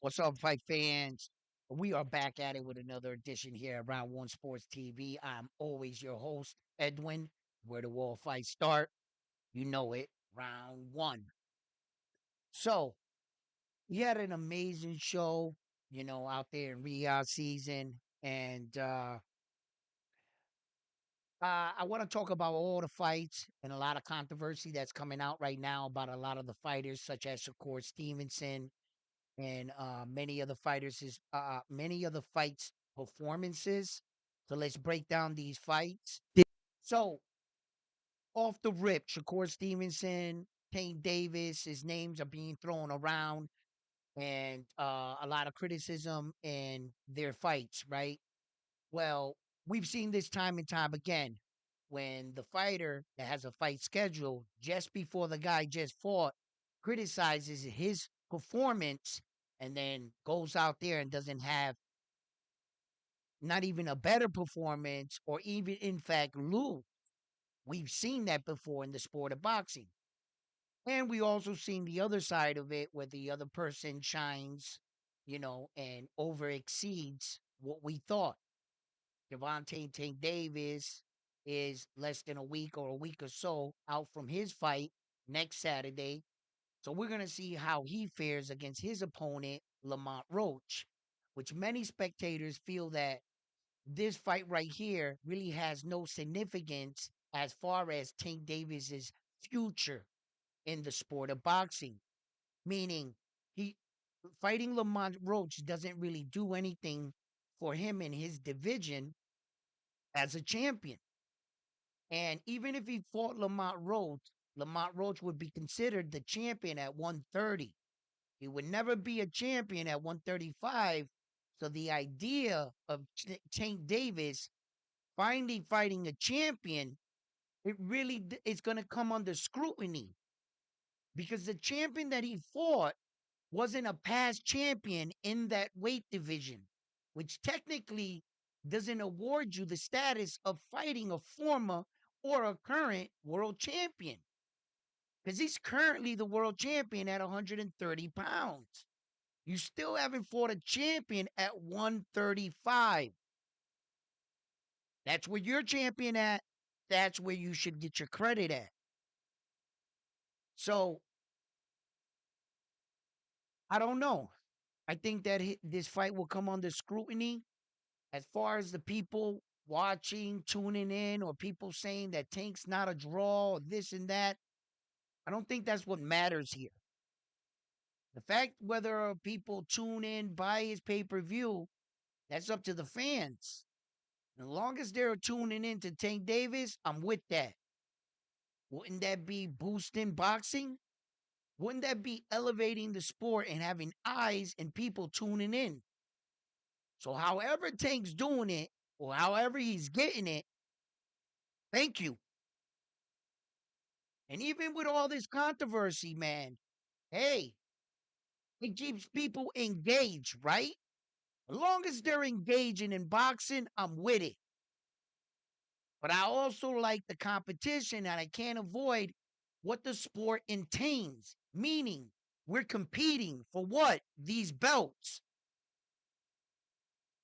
What's up, fight fans? We are back at it with another edition here at Round One Sports TV. I'm always your host, Edwin. Where the wall fights start, you know it. Round one. So we had an amazing show, out there in Riyadh season, and I want to talk about all the fights and a lot of controversy that's coming out right now about a lot of the fighters, such as Shakur Stevenson and many of the many of the fights performances. So let's break down these fights. So off the rip, Shakur Stevenson, Tank Davis, his names are being thrown around, and a lot of criticism in their fights. Right. Well, we've seen this time and time again when the fighter that has a fight scheduled just before the guy just fought criticizes his performance and then goes out there and doesn't have not even a better performance or even in fact lose. We've seen that before in the sport of boxing. And we also seen the other side of it where the other person shines, and over exceeds what we thought. Javante Tank Davis is less than a week or a week or so out from his fight next Saturday. So we're going to see how he fares against his opponent, Lamont Roach, which many spectators feel that this fight right here really has no significance as far as Tank Davis's future in the sport of boxing. Meaning, he fighting Lamont Roach doesn't really do anything for him in his division as a champion. And even if he fought Lamont Roach would be considered the champion at 130. He would never be a champion at 135. So the idea of Tank Davis finally fighting a champion, it's going to come under scrutiny because the champion that he fought wasn't a past champion in that weight division, which technically doesn't award you the status of fighting a former or a current world champion because he's currently the world champion at 130 pounds. You still haven't fought a champion at 135. That's where you're champion at. That's where you should get your credit at. So I don't know. I think that this fight will come under scrutiny as far as the people watching, tuning in, or people saying that Tank's not a draw, or this and that. I don't think that's what matters here. The fact whether people tune in, buy his pay per view, that's up to the fans. As long as they're tuning in to Tank Davis, I'm with that. Wouldn't that be boosting boxing? Wouldn't that be elevating the sport and having eyes and people tuning in? So, however Tank's doing it, or however he's getting it, thank you. And even with all this controversy, man, hey, it keeps people engaged, right? As long as they're engaging in boxing, I'm with it. But I also like the competition and I can't avoid what the sport entails. Meaning, we're competing for what? These belts.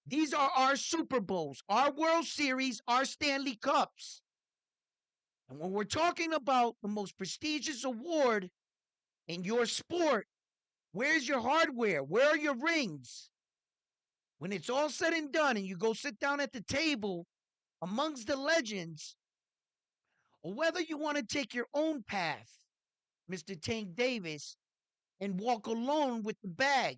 These are our Super Bowls, our World Series, our Stanley Cups. And when we're talking about the most prestigious award in your sport, where's your hardware? Where are your rings? When it's all said and done and you go sit down at the table amongst the legends, or whether you want to take your own path, Mr. Tank Davis, and walk alone with the bag.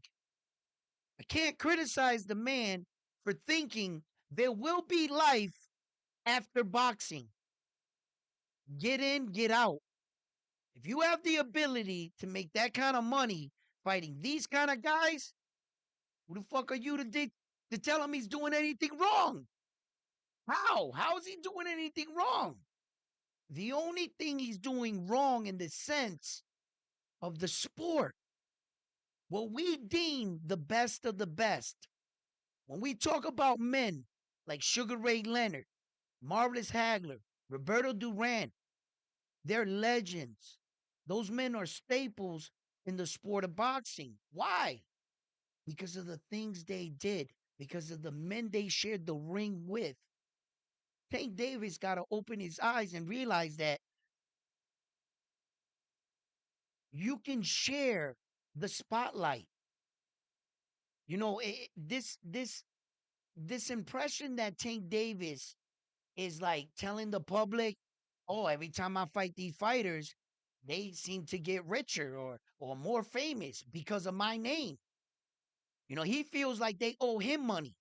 I can't criticize the man for thinking there will be life after boxing. Get in, get out. If you have the ability to make that kind of money fighting these kind of guys, who the fuck are you to tell him he's doing anything wrong? How? How is he doing anything wrong? The only thing he's doing wrong in the sense of the sport, what we deem the best of the best, when we talk about men like Sugar Ray Leonard, Marvelous Hagler, Roberto Duran, they're legends. Those men are staples in the sport of boxing. Why? because of the things they did, because of the men they shared the ring with. Tank Davis got to open his eyes and realize that you can share the spotlight. You know, this impression that Tank Davis is like telling the public, "Oh, every time I fight these fighters, they seem to get richer or more famous because of my name." You know, he feels like they owe him money.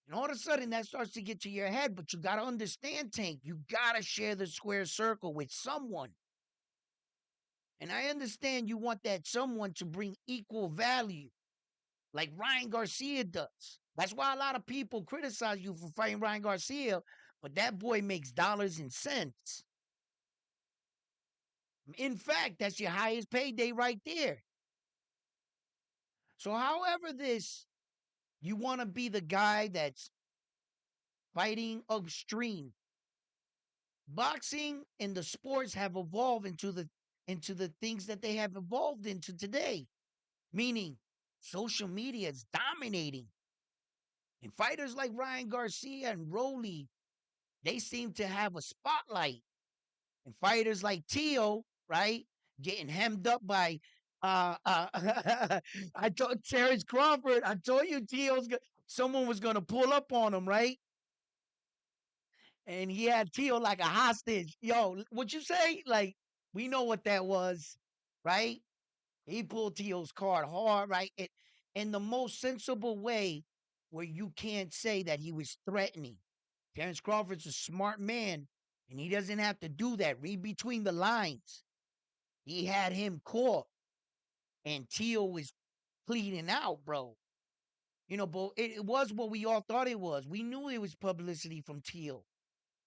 And all of a sudden that starts to get to your head, but you got to understand, Tank, you got to share the square circle with someone. And I understand you want that someone to bring equal value, like Ryan Garcia does. That's why a lot of people criticize you for fighting Ryan Garcia, but that boy makes dollars and cents. In fact, that's your highest payday right there. So, however, this you want to be the guy that's fighting upstream. Boxing and the sports have evolved into the things that they have evolved into today. Meaning, social media is dominating. And fighters like Ryan Garcia and Rolly, they seem to have a spotlight. And fighters like Tio, right, getting hemmed up by I told Terrence Crawford, I told you someone was gonna pull up on him, right? And he had Tio like a hostage. Yo, what you say? Like, we know what that was, right? He pulled Tio's card hard, right? In the most sensible way where you can't say that he was threatening. Terrence Crawford's a smart man, and he doesn't have to do that. Read between the lines. He had him caught, and Tio was pleading out, bro. You know, but it was what we all thought it was. We knew it was publicity from Tio.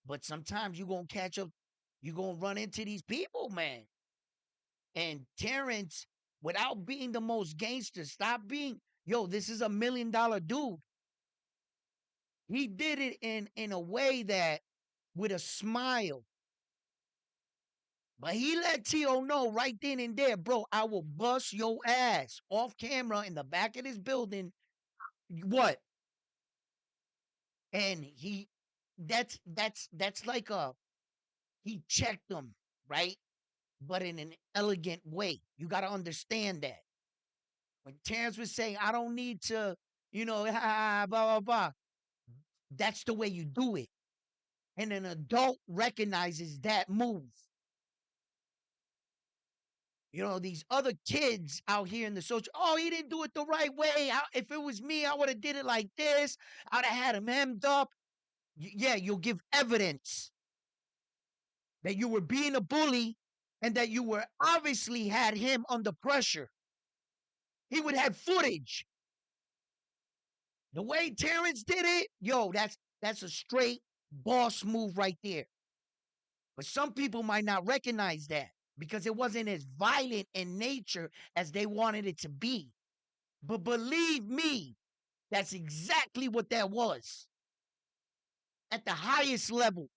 But sometimes you're going to catch up, you're going to run into these people, man. And Terrence, without being the most gangster, stop being, yo, this is $1 million dude. He did it in a way that with a smile. But he let T.O. know right then and there, bro, I will bust your ass off camera in the back of this building. What? And that's like he checked them, right? But in an elegant way. You got to understand that. When Terrence was saying, I don't need to, blah, blah, blah, that's the way you do it. And an adult recognizes that move. You know, these other kids out here in the social, oh, he didn't do it the right way. If it was me, I would have did it like this. I'd have had him hemmed up. Yeah, you'll give evidence that you were being a bully and that you were obviously had him under pressure. He would have footage. The way Terrence did it, yo, that's a straight boss move right there. But some people might not recognize that because it wasn't as violent in nature as they wanted it to be. But believe me, that's exactly what that was at the highest level.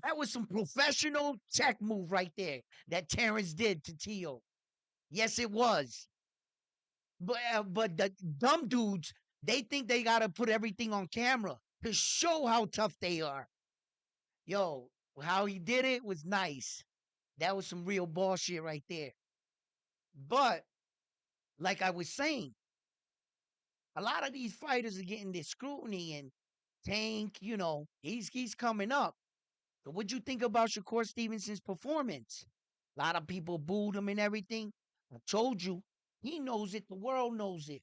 That was some professional tech move right there that Terrence did to Tio. Yes, it was. But the dumb dudes, they think they gotta put everything on camera to show how tough they are. Yo, how he did it was nice. That was some real ball shit right there. But like I was saying, a lot of these fighters are getting this scrutiny and Tank, he's coming up. So what'd you think about Shakur Stevenson's performance? A lot of people booed him and everything. I told you, he knows it. The world knows it.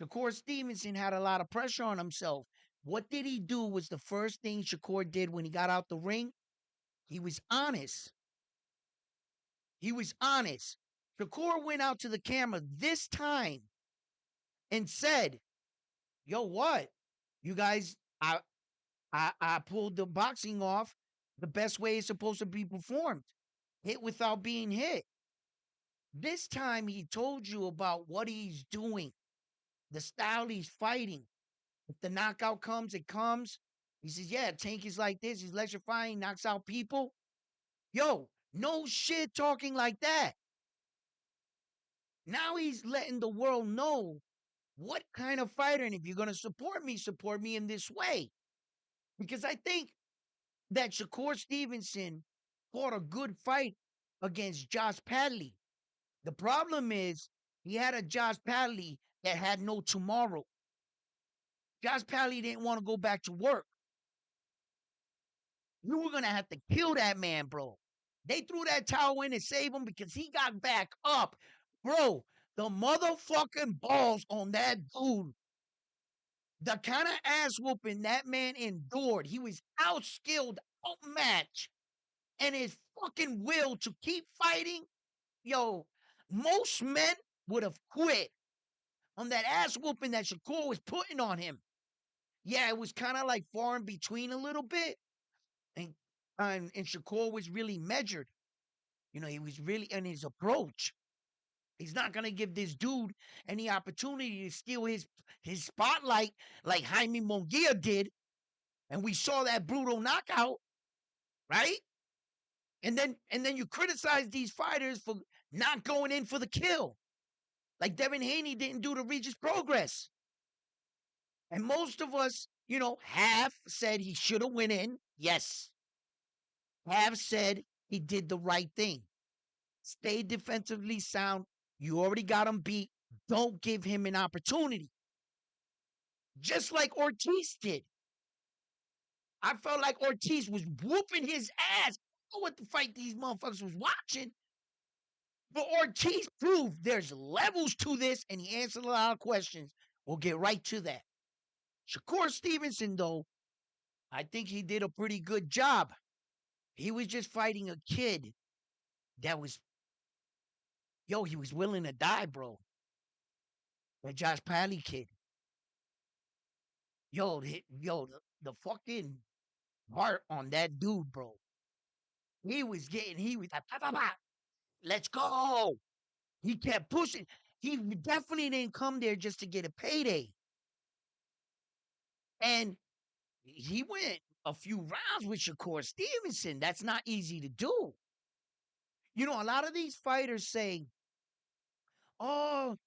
Shakur Stevenson had a lot of pressure on himself. What did he do was the first thing Shakur did when he got out the ring? He was honest. He was honest. Shakur went out to the camera this time and said, yo, what? You guys, I pulled the boxing off the best way it's supposed to be performed. Hit without being hit. This time he told you about what he's doing, the style he's fighting. If the knockout comes, it comes. He says, yeah, Tank is like this. He's electrifying, knocks out people. Yo, no shit talking like that. Now he's letting the world know what kind of fighter, and if you're going to support me in this way. Because I think that Shakur Stevenson fought a good fight against Josh Padley. The problem is he had a Josh Padley that had no tomorrow. Josh Padley didn't want to go back to work. You were going to have to kill that man, bro. They threw that towel in and saved him because he got back up. Bro, the motherfucking balls on that dude, the kind of ass whooping that man endured. He was outskilled, outmatched, and his fucking will to keep fighting. Yo, most men would have quit on that ass whooping that Shakur was putting on him. Yeah, it was kind of like far in between a little bit. And, and Shakur was really measured. You know, he was really in his approach. He's not gonna give this dude any opportunity to steal his spotlight like Jaime Munguia did, and we saw that brutal knockout, right? And then you criticize these fighters for not going in for the kill, like Devin Haney didn't do to Regis Progress. And most of us, have said he should have went in. Yes, have said he did the right thing. Stay defensively sound. You already got him beat. Don't give him an opportunity. Just like Ortiz did. I felt like Ortiz was whooping his ass. I don't know what the fight these motherfuckers was watching. But Ortiz proved there's levels to this, and he answered a lot of questions. We'll get right to that. Shakur Stevenson, though, I think he did a pretty good job. He was just fighting a kid that was, he was willing to die, bro. That Josh Padley kid. The fucking heart on that dude, bro. He was like, bah, bah, bah, let's go. He kept pushing. He definitely didn't come there just to get a payday. And he went a few rounds with Shakur Stevenson. That's not easy to do. A lot of these fighters say, oh,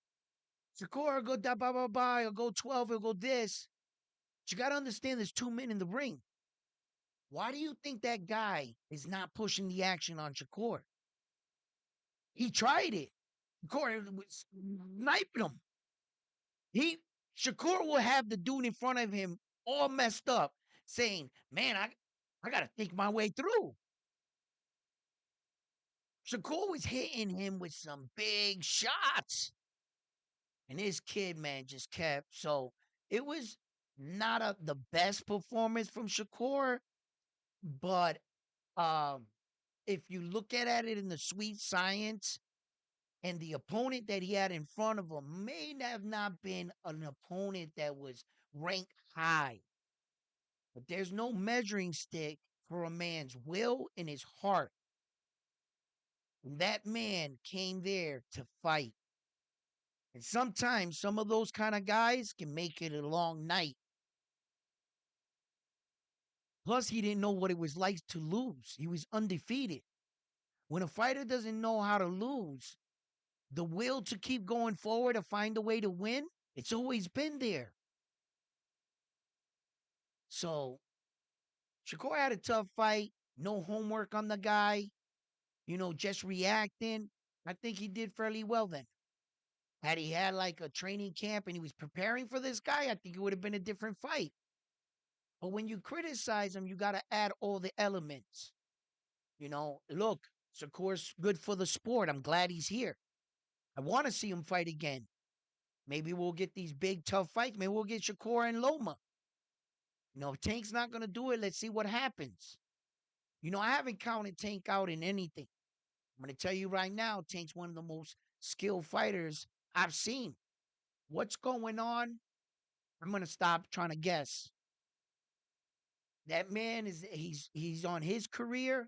Shakur will go da ba ba ba, he'll go 12, he'll go this. But you got to understand there's 2 men in the ring. Why do you think that guy is not pushing the action on Shakur? He tried it. Shakur was sniping him. Shakur will have the dude in front of him all messed up, saying, man, I got to think my way through. Shakur was hitting him with some big shots. And this kid, man, just kept. So it was not the best performance from Shakur, but um, if you look at it in the sweet science, and the opponent that he had in front of him may have not been an opponent that was ranked high, but there's no measuring stick for a man's will and his heart. And that man came there to fight. And sometimes some of those kind of guys can make it a long night. Plus, he didn't know what it was like to lose. He was undefeated. When a fighter doesn't know how to lose, the will to keep going forward to find a way to win, it's always been there. So Shakur had a tough fight, no homework on the guy, just reacting. I think he did fairly well then. Had he had like a training camp and he was preparing for this guy, I think it would have been a different fight. But when you criticize him, you got to add all the elements. Look, Shakur's good for the sport. I'm glad he's here. I want to see him fight again. Maybe we'll get these big, tough fights. Maybe we'll get Shakur and Loma. If Tank's not going to do it, let's see what happens. I haven't counted Tank out in anything. I'm going to tell you right now, Tank's one of the most skilled fighters I've seen. What's going on? I'm going to stop trying to guess. That man he's on his career.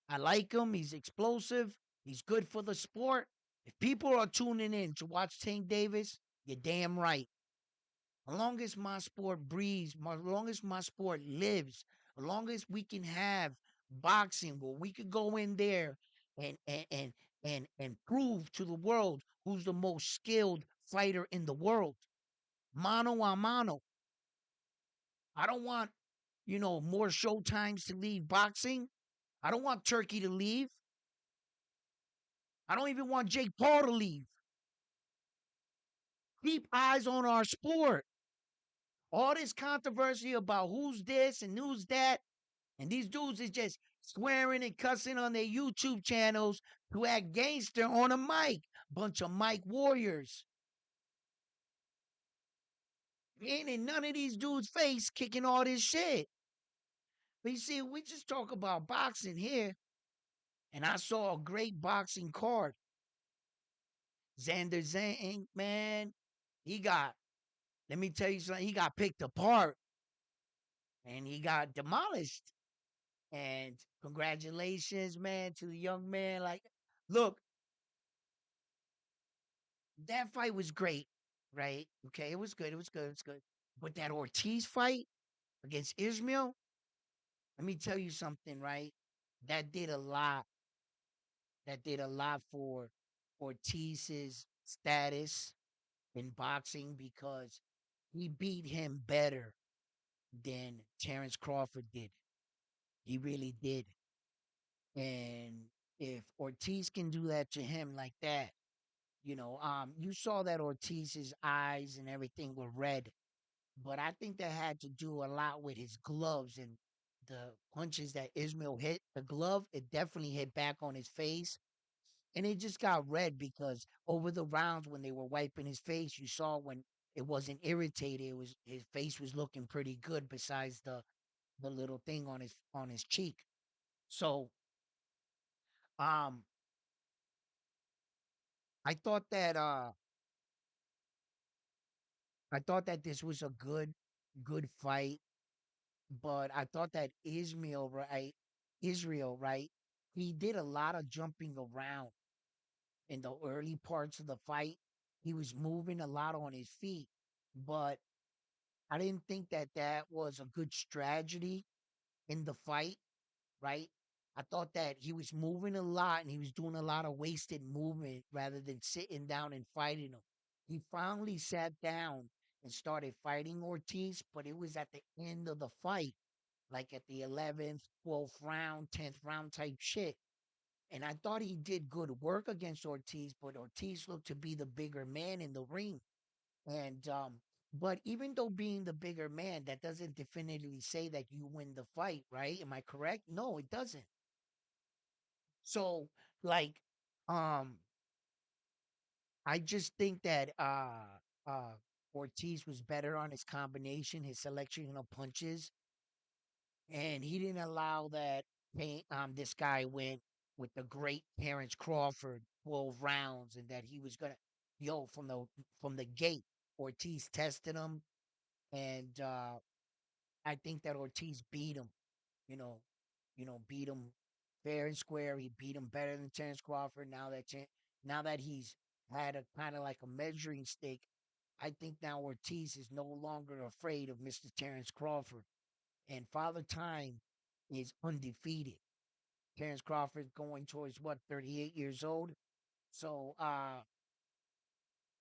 I like him. He's explosive. He's good for the sport. If people are tuning in to watch Tank Davis, you're damn right. As long as my sport breathes, as long as my sport lives, as long as we can have boxing where we could go in there and and prove to the world who's the most skilled fighter in the world, mano a mano. I don't want, more showtimes to leave boxing. I don't want Turkey to leave. I don't even want Jake Paul to leave. Keep eyes on our sport. All this controversy about who's this and who's that, and these dudes is just swearing and cussing on their YouTube channels to act gangster on a mic. Bunch of mic warriors. Ain't in none of these dudes' face kicking all this shit. But you see, we just talk about boxing here, and I saw a great boxing card. Xander Zhang, man, he got, let me tell you something, he got picked apart and he got demolished. And congratulations, man, to the young man. Like, look, that fight was great, right? Okay, it was good. It was good. It was good. But that Ortiz fight against Ismail, let me tell you something, right? That did a lot. That did a lot for Ortiz's status in boxing because he beat him better than Terrence Crawford did. He really did. And if Ortiz can do that to him like that, you saw that Ortiz's eyes and everything were red, but I think that had to do a lot with his gloves and the punches that Ismail hit. The glove, it definitely hit back on his face, and it just got red because over the rounds when they were wiping his face, you saw when it wasn't irritated, it was his face was looking pretty good besides the little thing on his cheek. So, um, I thought that I thought that this was a good fight, but I thought that Israel, right? He did a lot of jumping around in the early parts of the fight. He was moving a lot on his feet, but I didn't think that that was a good strategy in the fight, right? I thought that he was moving a lot and he was doing a lot of wasted movement rather than sitting down and fighting him. He finally sat down and started fighting Ortiz, but it was at the end of the fight, like at the 11th, 12th round, 10th round type shit. And I thought he did good work against Ortiz, but Ortiz looked to be the bigger man in the ring. And but even though being the bigger man, that doesn't definitively say that you win the fight, right? Am I correct? No, it doesn't. So like um I just think that uh Ortiz was better on his combination, his selection of punches, and he didn't allow that this guy went with the great Terrence Crawford 12 rounds and that he was gonna from the gate. Ortiz tested him and I think that Ortiz beat him, you know, beat him fair and square. He beat him better than Terrence Crawford. Now that he's had a kind of like a measuring stick, I think now Ortiz is no longer afraid of Mr. Terrence Crawford. And Father Time is undefeated. Terrence Crawford going towards what, 38 years old. So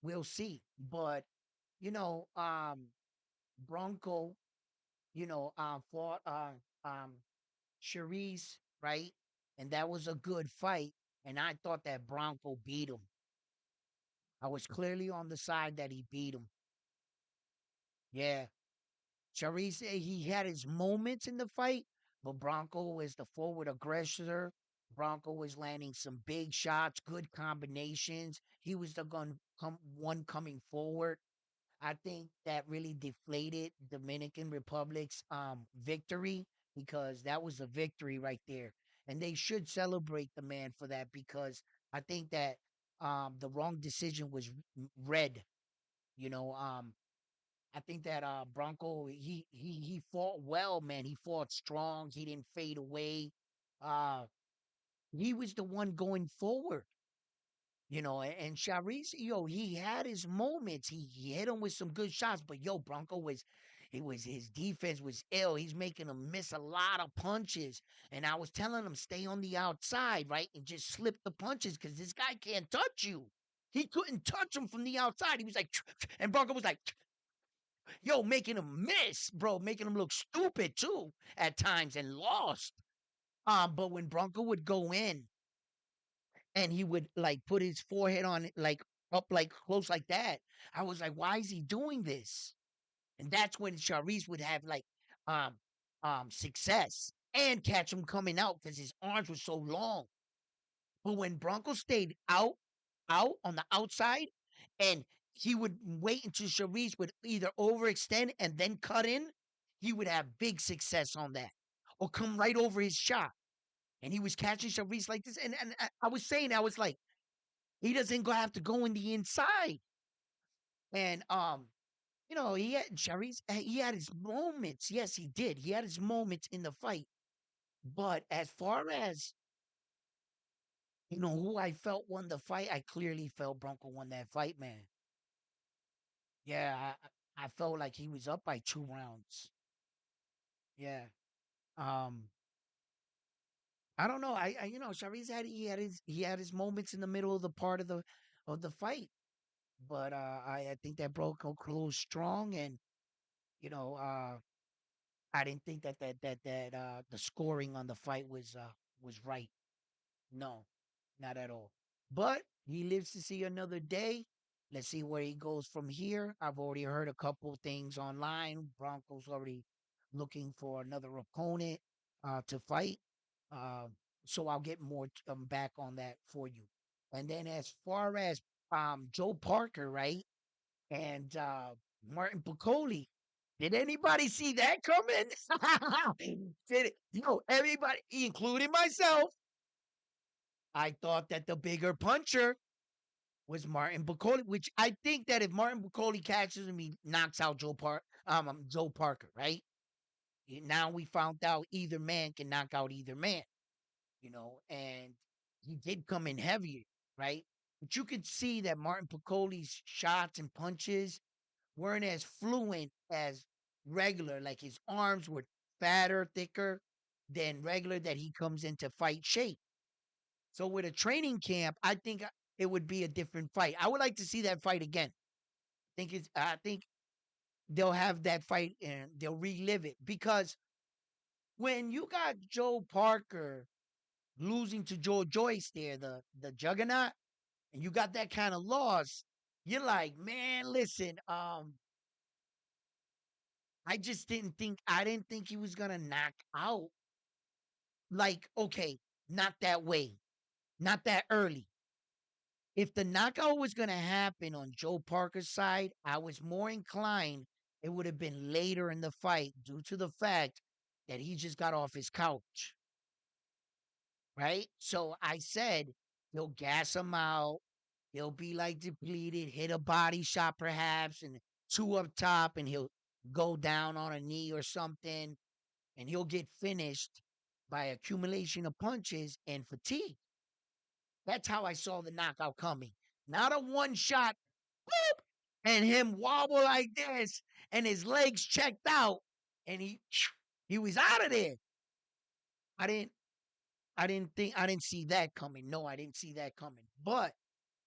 we'll see. But you know, Bronco, fought um Charisse, right? And that was a good fight. And I thought that Bronco beat him. I was clearly on the side that he beat him. Yeah. Charisse, he had his moments in the fight, but Bronco was the forward aggressor. Bronco was landing some big shots, good combinations. He was the one coming forward. I think that really deflated Dominican Republic's victory because that was a victory right there. And they should celebrate the man for that because I think that the wrong decision was red. You know, I think that Bronco he fought well, man. He fought strong. He didn't fade away. Uh he was the one going forward. And Sharice, he had his moments. He hit him with some good shots, but Bronco was his defense was ill. He's making him miss a lot of punches. And I was telling him stay on the outside, right? And just slip the punches because this guy can't touch you. He couldn't touch him from the outside. He was like, and Bronco was like, yo, making him miss, bro, making him look stupid too at times and lost. But when Bronco would go in and he would like put his forehead on it, like up, like close like that, I was like, why is he doing this? And that's when Sharice would have like um success and catch him coming out because his arms were so long. But when Bronco stayed out on the outside, and he would wait until Sharice would either overextend and then cut in, he would have big success on that, or come right over his shot. And he was catching Sharice like this, and I was saying, I was like, he doesn't go have to go in the inside, and he had Sharice. He had his moments. Yes, he did. He had his moments in the fight. But as far as who I felt won the fight, I clearly felt Bronco won that fight, man. Yeah, I felt like he was up by 2 rounds. Yeah. Um, I don't know. Sharice had his moments in the middle of the part of the fight, but I think that Bronco closed strong, and you know I didn't think that the scoring on the fight was right. No, not at all. But he lives to see another day. Let's see where he goes from here. I've already heard a couple things online. Broncos already looking for another opponent to fight. Uh, so I'll get more back on that for you. And then as far as Joe Parker, right? And Martin Piccoli. Did anybody see that coming? Everybody, including myself, I thought that the bigger puncher was Martin Piccoli, which I think that if Martin Piccoli catches him, he knocks out Joe Parker, right? Now we found out either man can knock out either man, and he did come in heavier, right? But you could see that Martin Piccoli's shots and punches weren't as fluent as regular. Like his arms were fatter, thicker than regular, that he comes into fight shape. So with a training camp, I think it would be a different fight. I would like to see that fight again. I think they'll have that fight and they'll relive it, because when you got Joe Parker losing to Joe Joyce there, the juggernaut, and you got that kind of loss, you're like, man, listen, I didn't think he was gonna knock out. Like, okay, not that way, not that early. If the knockout was gonna happen on Joe Parker's side, I was more inclined it would have been later in the fight, due to the fact that he just got off his couch, right? So I said he'll gas him out. He'll be like depleted, hit a body shot perhaps, and two up top, and he'll go down on a knee or something, and he'll get finished by accumulation of punches and fatigue. That's how I saw the knockout coming. Not a one shot, boop, and him wobble like this, and his legs checked out, and he was out of there. I didn't I didn't see that coming. No, I didn't see that coming. But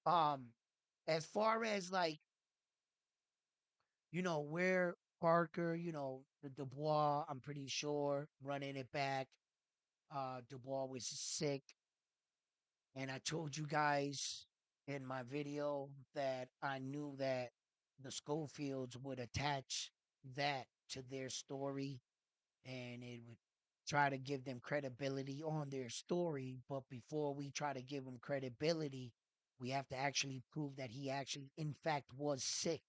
um, as far as like where Parker, the Dubois, I'm pretty sure running it back. Dubois was sick. And I told you guys in my video that I knew that the Schofields would attach that to their story, and it would try to give them credibility on their story. But before we try to give him credibility, we have to actually prove that he actually, in fact, was sick.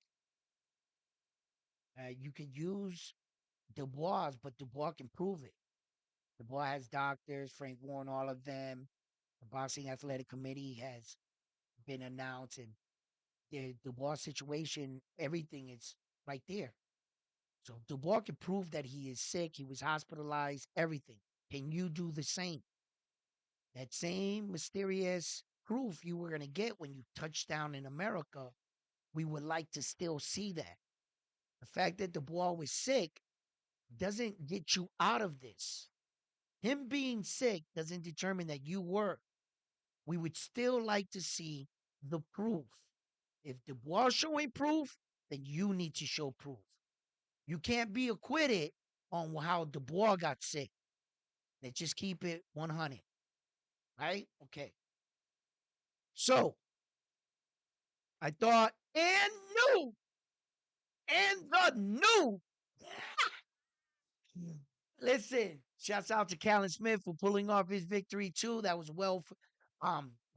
You could use Dubois, but Dubois can prove it. Dubois has doctors, Frank Warren, all of them. The Boxing Athletic Committee has been announced, and the Dubois situation, everything is right there. So Dubois can prove that he is sick, he was hospitalized, everything. Can you do the same? That same mysterious proof you were going to get when you touch down in America, we would like to still see that. The fact that Dubois was sick doesn't get you out of this. Him being sick doesn't determine that you were. We would still like to see the proof. If Dubois showing proof, then you need to show proof. You can't be acquitted on how Dubois got sick. Let's just keep it 100, right? Okay. So I thought, and the new. Listen, shouts out to Callan Smith for pulling off his victory too. That was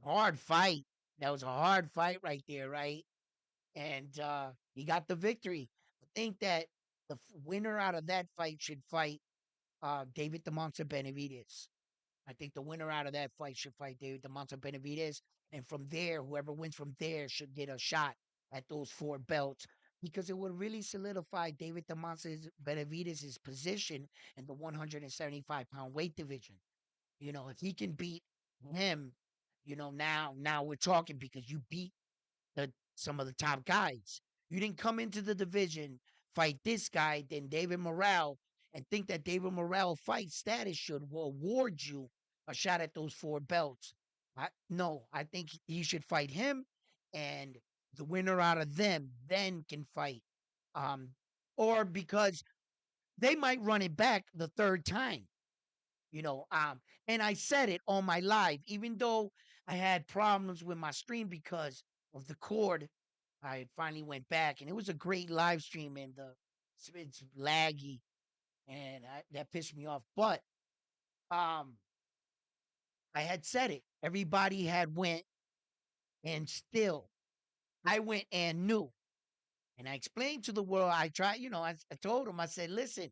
hard fight. That was a hard fight right there, right? And he got the victory. I think that the winner out of that fight should fight David the Monster Benavidez. I think the winner out of that fight should fight David the Monster Benavidez. And from there, whoever wins from there should get a shot at those four belts because it would really solidify David the Monster Benavidez' position in the 175-pound weight division. You know, if he can beat him, now we're talking because you beat some of the top guys. You didn't come into the division, fight this guy, then David Morrell, and think that David Morrell fight status should award you a shot at those four belts. No, I think he should fight him, and the winner out of them then can fight. Um, or because they might run it back the third time you know and I said it on my live even though I had problems with my stream because of the cord. I finally went back and it was a great live stream and it's laggy and that pissed me off, but um I had said it, everybody had went, and still I went and knew, and I explained to the world. I tried, I told them, I said, listen,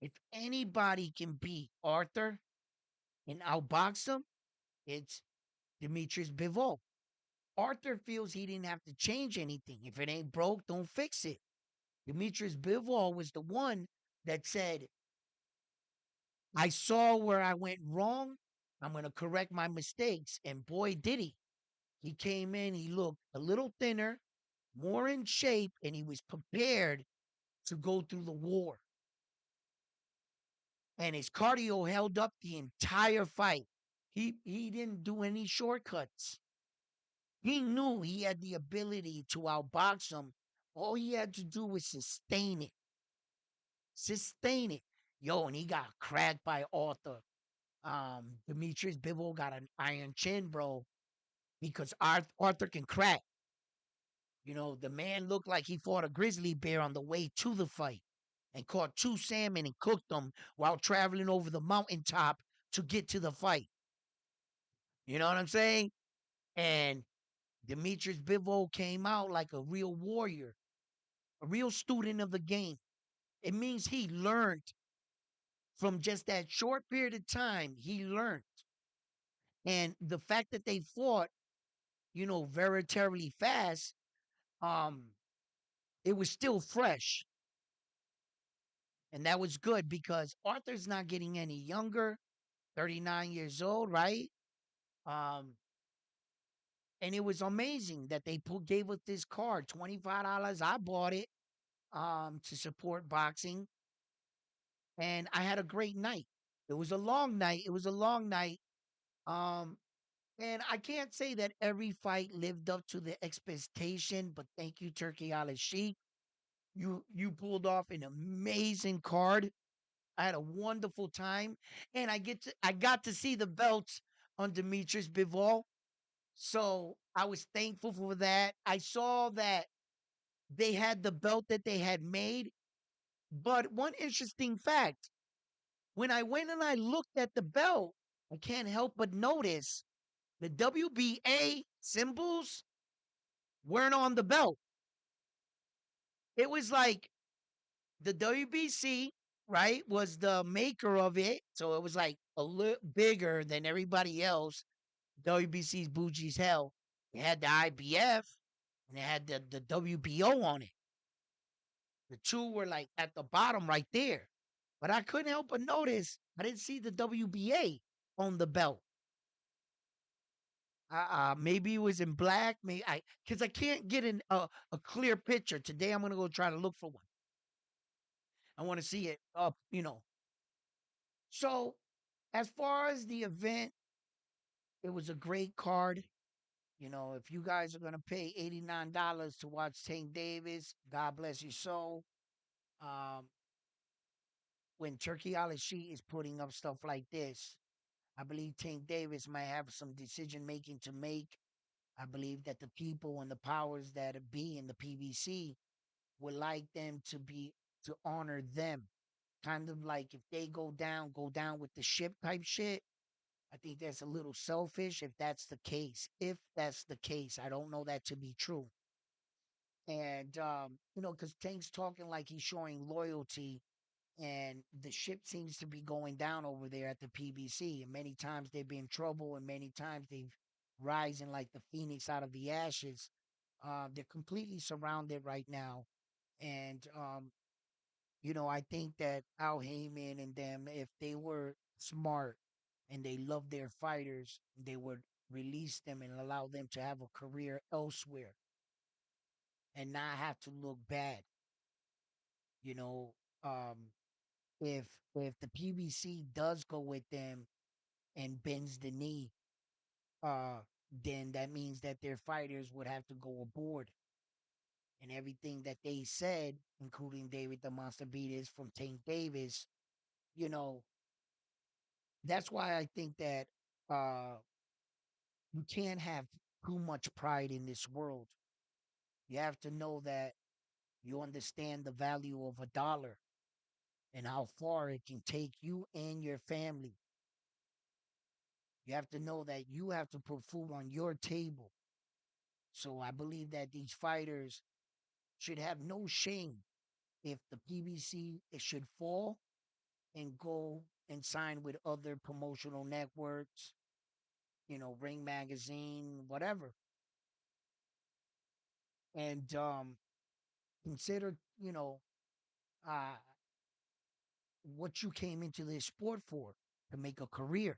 if anybody can beat Arthur and outbox him, it's Demetrius Bivol. Arthur feels he didn't have to change anything. If it ain't broke, don't fix it. Demetrius Bivol was the one that said, I saw where I went wrong. I'm going to correct my mistakes. And boy, did he. He came in, he looked a little thinner, more in shape, and he was prepared to go through the war. And his cardio held up the entire fight. He didn't do any shortcuts. He knew he had the ability to outbox him. All he had to do was sustain it. Sustain it. Yo, and he got cracked by Arthur. Demetrius Bivol got an iron chin, bro, because Arthur can crack. The man looked like he fought a grizzly bear on the way to the fight and caught two salmon and cooked them while traveling over the mountaintop to get to the fight. You know what I'm saying? And Demetrius Bivol came out like a real warrior, a real student of the game. It means he learned from just that short period of time. He learned. And the fact that they fought, very terribly fast, um, it was still fresh. And that was good because Arthur's not getting any younger, 39 years old, right? Um, and it was amazing that they gave us this card, $25. I bought it to support boxing. And I had a great night. It was a long night. It was a long night. Um, and I can't say that every fight lived up to the expectation, but thank you, Turkey Ali Sheik. You pulled off an amazing card. I had a wonderful time, and I got to see the belts on Demetrius Bivol. So I was thankful for that. I saw that they had the belt that they had made. But one interesting fact, when I went and I looked at the belt, I can't help but notice the WBA symbols weren't on the belt. It was like the WBC, right, was the maker of it. So it was like a little bigger than everybody else. WBC's bougie's hell. It had the IBF and it had the WBO on it. The two were like at the bottom right there. But I couldn't help but notice I didn't see the WBA on the belt. Maybe it was in black. Maybe because I can't get a clear picture. Today I'm gonna go try to look for one. I want to see it up. So as far as the event, it was a great card. You know, if you guys are gonna pay $89 to watch Tank Davis, God bless your soul. Um, when Turkey Al Sheet is putting up stuff like this, I believe Tank Davis might have some decision making to make. I believe that the people and the powers that be in the PBC would like them to be to honor them. Kind of like if they go down with the ship type shit. I think that's a little selfish if that's the case. If that's the case, I don't know that to be true. And you know, because Tank's talking like he's showing loyalty, and the ship seems to be going down over there at the PBC. And many times they've been in trouble, and many times they've rising like the phoenix out of the ashes. They're completely surrounded right now, and you know, I think that Al Heyman and them, if they were smart and they love their fighters, they would release them and allow them to have a career elsewhere and not have to look bad. You know, um, if the PBC does go with them and bends the knee, uh, then that means that their fighters would have to go aboard. And everything that they said, including David the Monster Beaters from Tank Davis, you know, that's why I think that uh you can't have too much pride in this world. You have to know that you understand the value of a dollar and how far it can take you and your family. You have to know that you have to put food on your table. So I believe that these fighters should have no shame if the PBC it should fall and go and sign with other promotional networks, you know, Ring Magazine, whatever. And consider, you know, uh, what you came into this sport for, to make a career.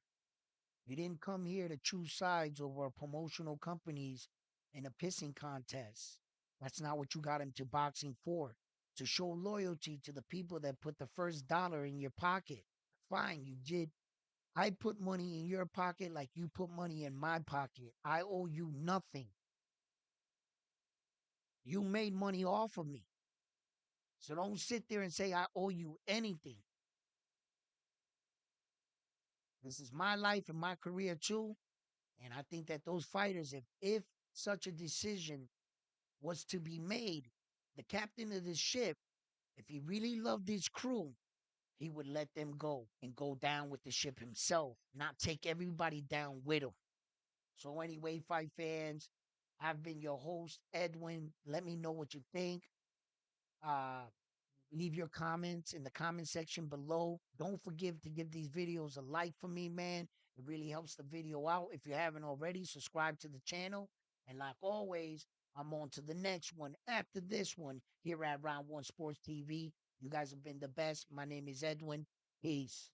You didn't come here to choose sides over promotional companies in a pissing contest. That's not what you got into boxing for. To show loyalty to the people that put the first dollar in your pocket. Fine, you did. I put money in your pocket like you put money in my pocket. I owe you nothing. You made money off of me. So don't sit there and say I owe you anything. This is my life and my career too. And I think that those fighters, if such a decision was to be made, the captain of this ship, if he really loved his crew, he would let them go and go down with the ship himself, not take everybody down with him. So anyway, fight fans, I've been your host, Edwin. Let me know what you think. Uh, Leave your comments in the comment section below. Don't forget to give these videos a like for me, man. It really helps the video out. If you haven't already, subscribe to the channel. And like always, I'm on to the next one after this one here at Round One Sports TV. You guys have been the best. My name is Edwin. Peace.